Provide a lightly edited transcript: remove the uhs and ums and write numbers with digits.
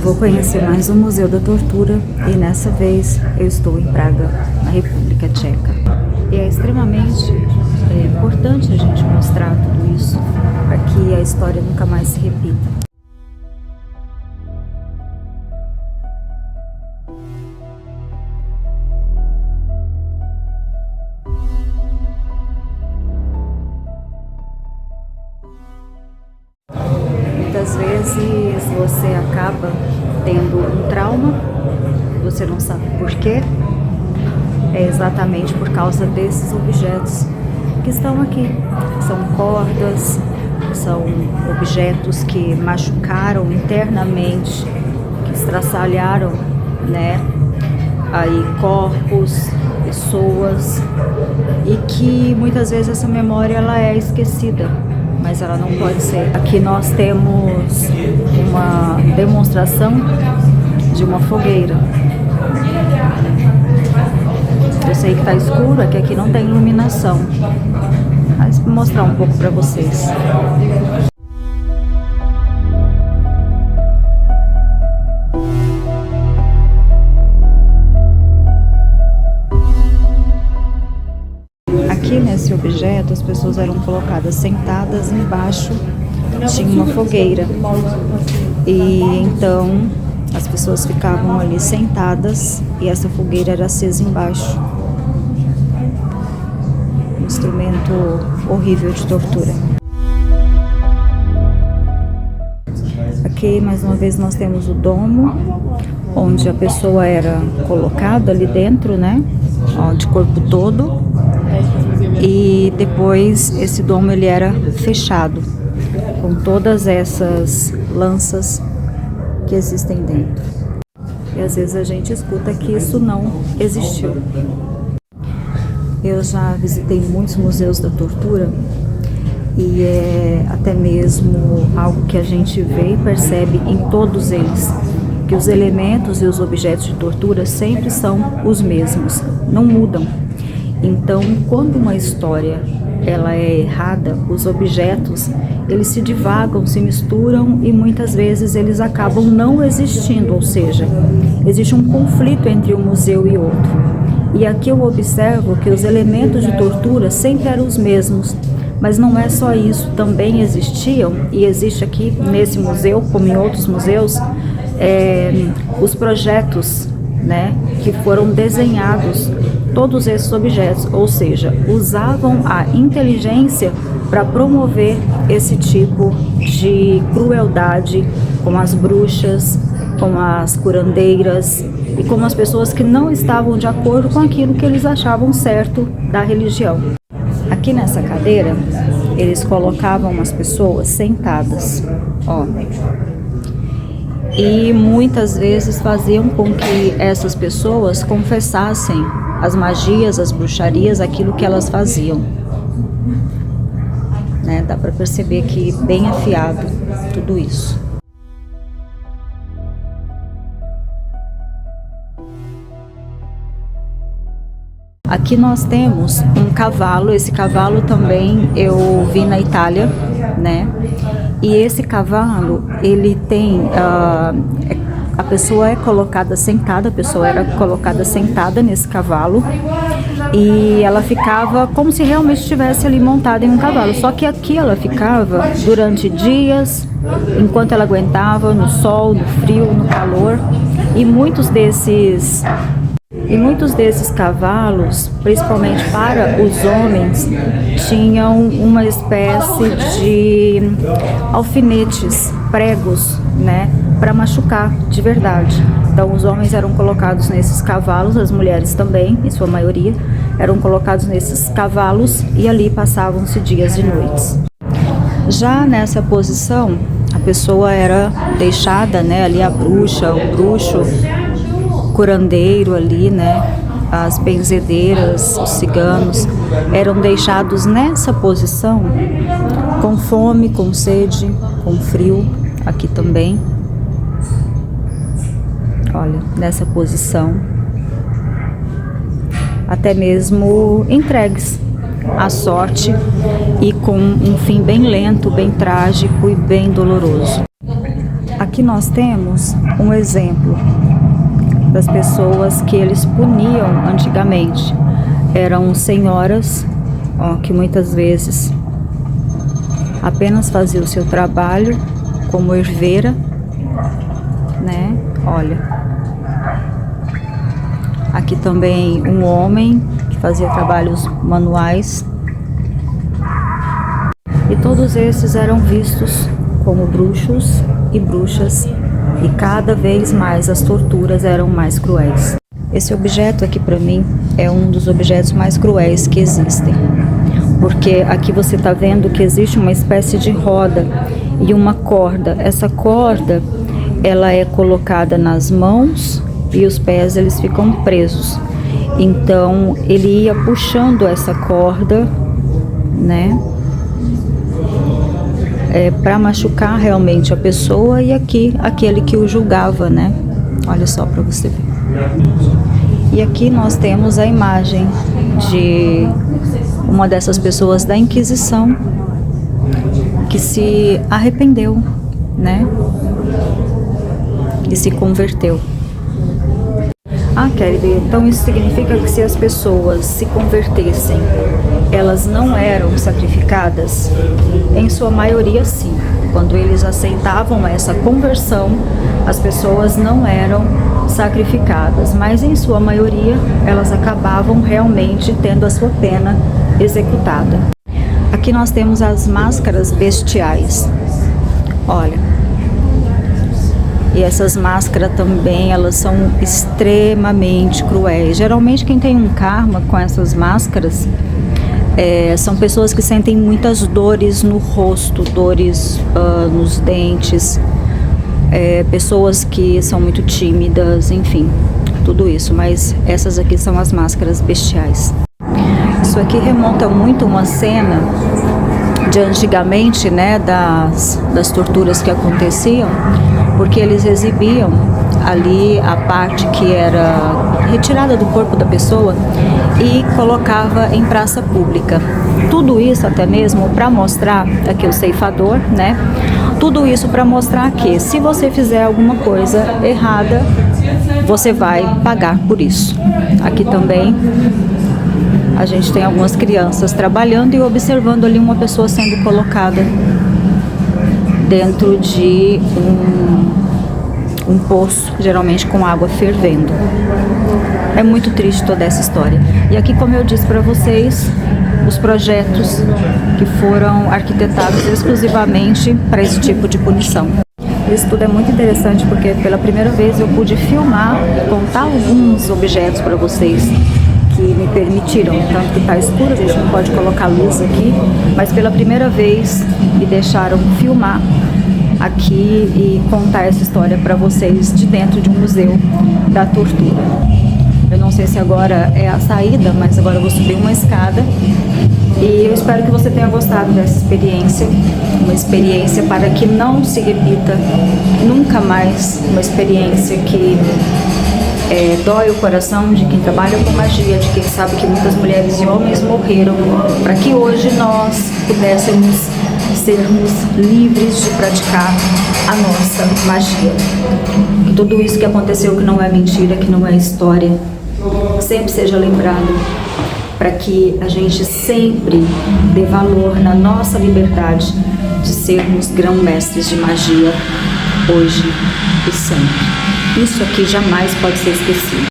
Vou conhecer mais um Museu da Tortura e nessa vez eu estou em Praga, na República Tcheca. E é extremamente importante a gente mostrar tudo isso para que a história nunca mais se repita. Muitas vezes você acaba tendo um trauma, você não sabe por quê, é exatamente por causa desses objetos que estão aqui. São cordas, são objetos que machucaram internamente, que estraçalharam, né, aí corpos, pessoas, e que muitas vezes essa memória ela é esquecida. Mas ela não pode ser. Aqui nós temos uma demonstração de uma fogueira. Eu sei que está escuro, é que aqui não tem iluminação. Mas vou mostrar um pouco para vocês. Aqui nesse objeto as pessoas eram colocadas sentadas embaixo, tinha uma fogueira e então as pessoas ficavam ali sentadas e essa fogueira era acesa embaixo. Um instrumento horrível de tortura. Aqui mais uma vez nós temos o domo, onde a pessoa era colocada ali dentro, né, de corpo todo. E depois esse domo ele era fechado com todas essas lanças que existem dentro. E às vezes a gente escuta que isso não existiu. Eu já visitei muitos museus da tortura e é até mesmo algo que a gente vê e percebe em todos eles, que os elementos e os objetos de tortura sempre são os mesmos, não mudam. Então, quando uma história ela é errada, os objetos eles se divagam, se misturam e muitas vezes eles acabam não existindo, ou seja, existe um conflito entre um museu e outro. E aqui eu observo que os elementos de tortura sempre eram os mesmos, mas não é só isso, também existiam e existe aqui nesse museu, como em outros museus, os projetos, né, que foram desenhados, todos esses objetos, ou seja, usavam a inteligência para promover esse tipo de crueldade com as bruxas, com as curandeiras e com as pessoas que não estavam de acordo com aquilo que eles achavam certo da religião. Aqui nessa cadeira, eles colocavam as pessoas sentadas, ó. E muitas vezes faziam com que essas pessoas confessassem as magias, as bruxarias, aquilo que elas faziam. Né? Dá para perceber que bem afiado tudo isso. Aqui nós temos um cavalo, esse cavalo também eu vi na Itália, né? E esse cavalo, ele tem, a pessoa é colocada sentada, a pessoa era colocada sentada nesse cavalo e ela ficava como se realmente estivesse ali montada em um cavalo, só que aqui ela ficava durante dias, enquanto ela aguentava, no sol, no frio, no calor, e muitos desses cavalos, principalmente para os homens, tinham uma espécie de alfinetes, pregos, né, para machucar de verdade. Então os homens eram colocados nesses cavalos, as mulheres também, em sua maioria, eram colocados nesses cavalos e ali passavam-se dias e noites. Já nessa posição, a pessoa era deixada, né, ali a bruxa, o bruxo, curandeiro ali, né, as benzedeiras, os ciganos, eram deixados nessa posição, com fome, com sede, com frio, aqui também, olha, nessa posição, até mesmo entregues à sorte e com um fim bem lento, bem trágico e bem doloroso. Aqui Aqui nós temos um exemplo das pessoas que eles puniam antigamente. Eram senhoras, que muitas vezes apenas faziam o seu trabalho como herveira, né? Olha, aqui também um homem que fazia trabalhos manuais. E todos esses eram vistos como bruxos e bruxas, e cada vez mais as torturas eram mais cruéis. Esse objeto aqui para mim é um dos objetos mais cruéis que existem, porque aqui você está vendo que existe uma espécie de roda e uma corda. Essa corda, ela é colocada nas mãos e os pés eles ficam presos. Então ele ia puxando essa corda, né? Para machucar realmente a pessoa e aqui aquele que o julgava, né? Olha só para você ver. E aqui nós temos a imagem de uma dessas pessoas da Inquisição que se arrependeu, né? E se converteu. Kelly, então isso significa que se as pessoas se convertessem, elas não eram sacrificadas? Em sua maioria, sim. Quando eles aceitavam essa conversão, as pessoas não eram sacrificadas, mas em sua maioria, elas acabavam realmente tendo a sua pena executada. Aqui nós temos as máscaras bestiais. Olha. E essas máscaras também, elas são extremamente cruéis. Geralmente quem tem um karma com essas máscaras são pessoas que sentem muitas dores no rosto, dores nos dentes, pessoas que são muito tímidas, enfim, tudo isso. Mas essas aqui são as máscaras bestiais. Isso aqui remonta muito a uma cena de antigamente, né, das torturas que aconteciam, porque eles exibiam ali a parte que era retirada do corpo da pessoa e colocava em praça pública. Tudo isso até mesmo para mostrar, aqui o ceifador, né? Tudo isso para mostrar que se você fizer alguma coisa errada, você vai pagar por isso. Aqui também a gente tem algumas crianças trabalhando e observando ali uma pessoa sendo colocada dentro de um poço, geralmente com água fervendo. É muito triste toda essa história. E aqui, como eu disse para vocês, os projetos que foram arquitetados exclusivamente para esse tipo de punição. Isso tudo é muito interessante porque pela primeira vez eu pude filmar e contar alguns objetos para vocês que me permitiram, tanto que está escuro, a gente não pode colocar luz aqui, mas pela primeira vez me deixaram filmar aqui e contar essa história para vocês de dentro de um museu da tortura. Eu não sei se agora é a saída, mas agora eu vou subir uma escada e eu espero que você tenha gostado dessa experiência, uma experiência para que não se repita nunca mais, uma experiência que dói o coração de quem trabalha com magia, de quem sabe que muitas mulheres e homens morreram para que hoje nós pudéssemos sermos livres de praticar a nossa magia. Que tudo isso que aconteceu, que não é mentira, que não é história, sempre seja lembrado, para que a gente sempre dê valor na nossa liberdade de sermos grão-mestres de magia, hoje e sempre. Isso aqui jamais pode ser esquecido.